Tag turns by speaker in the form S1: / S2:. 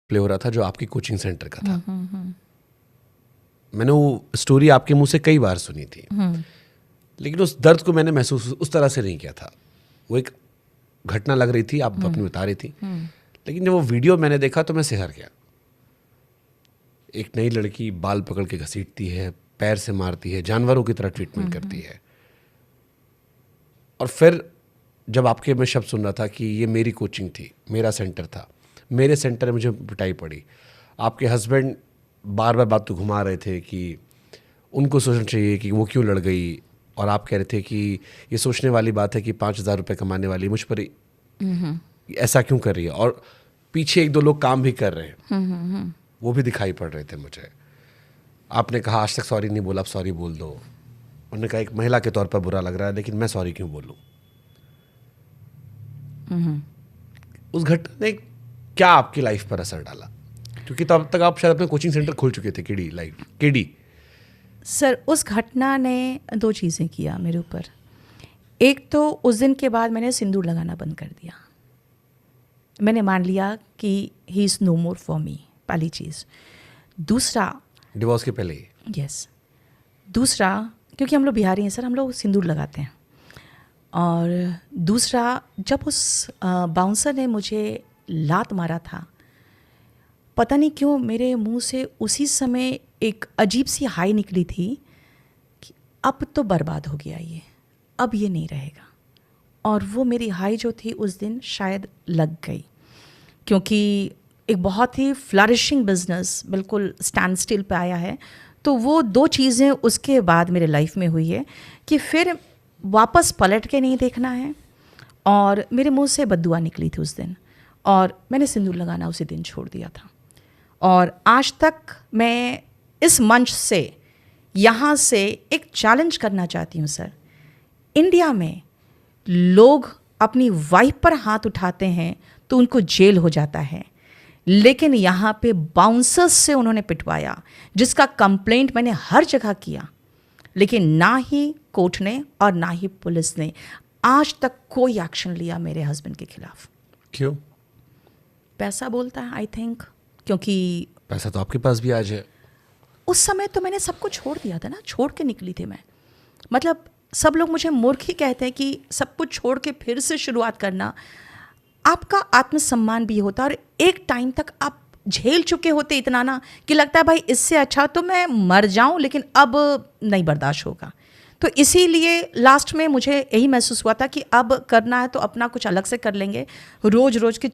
S1: Play हो रहा था जो आपकी कोचिंग सेंटर का था। मैंने वो स्टोरी आपके मुंह से कई बार सुनी थी, लेकिन उस दर्द को मैंने महसूस उस तरह से नहीं किया था। वो एक घटना लग रही थी, आप अपनी बता रही थी, लेकिन जब वो वीडियो मैंने देखा तो मैं सिहर गया। एक नई लड़की बाल पकड़ के घसीटती है, पैर से मारती है, जानवरों की तरह ट्रीटमेंट करती है। और फिर जब आपके मैं शब्द सुन रहा था कि ये मेरी कोचिंग थी, मेरा सेंटर था, मेरे सेंटर में मुझे पिटाई पड़ी। आपके हस्बैंड बार बार बात को घुमा रहे थे कि उनको सोचना चाहिए कि वो क्यों लड़ गई, और आप कह रहे थे कि ये सोचने वाली बात है कि 5,000 रुपये कमाने वाली मुझ पर ऐसा क्यों कर रही है। और पीछे एक दो लोग काम भी कर रहे हैं, वो भी दिखाई पड़ रहे थे मुझे। आपने कहा आज तक सॉरी नहीं बोला, अब सॉरी बोल दो। उन्होंने कहा एक महिला के तौर पर बुरा लग रहा है, लेकिन मैं सॉरी क्यों बोलूं। उस घटना ने क्या आपकी लाइफ पर असर डाला? क्योंकि तब तक आप शायद अपने कोचिंग सेंटर खोल चुके थे, केडी।
S2: सर, उस घटना ने 2 चीज़ें किया मेरे ऊपर। एक तो उस दिन के बाद मैंने सिंदूर लगाना बंद कर दिया। मैंने मान लिया कि he is no more for me, पहली चीज़। दूसरा,
S1: डिवोर्स के पहले ही?
S2: यस। दूसरा, क्योंकि हम लोग बिहारी हैं सर, हम लोग सिंदूर लगाते हैं। और दूसरा, जब उस बाउंसर ने मुझे लात मारा था, पता नहीं क्यों मेरे मुंह से उसी समय एक अजीब सी हाई निकली थी कि अब तो बर्बाद हो गया ये, अब ये नहीं रहेगा। और वो मेरी हाई जो थी उस दिन शायद लग गई, क्योंकि एक बहुत ही फ्लरिशिंग बिजनेस बिल्कुल स्टैंड स्टिल पे आया है। तो वो 2 चीज़ें उसके बाद मेरे लाइफ में हुई है कि फिर वापस पलट के नहीं देखना है। और मेरे मुंह से बद्दुआ निकली थी उस दिन, और मैंने सिंदूर लगाना उसी दिन छोड़ दिया था। और आज तक मैं इस मंच से, यहाँ से एक चैलेंज करना चाहती हूँ सर। इंडिया में लोग अपनी वाइफ पर हाथ उठाते हैं तो उनको जेल हो जाता है, लेकिन यहाँ पे बाउंसर्स से उन्होंने पिटवाया, जिसका कंप्लेंट मैंने हर जगह किया, लेकिन ना ही कोर्ट ने और ना ही पुलिस ने आज तक कोई एक्शन लिया मेरे हस्बैंड के खिलाफ।
S1: क्यों?
S2: पैसा बोलता है, आई थिंक। क्योंकि
S1: पैसा तो आपके पास भी आज है।
S2: उस समय तो मैंने सब कुछ छोड़ दिया था ना, छोड़ के निकली थी मैं। मतलब सब लोग मुझे मूर्ख ही कहते हैं कि सब कुछ छोड़ के फिर से शुरुआत करना। आपका आत्मसम्मान भी होता है, और एक टाइम तक आप झेल चुके होते इतना ना कि लगता है भाई इससे अच्छा तो मैं मर जाऊं, लेकिन अब नहीं बर्दाश्त होगा। तो इसीलिए लास्ट में मुझे यही महसूस हुआ था कि अब करना है तो अपना कुछ अलग से कर लेंगे। रोज़ रोज़ की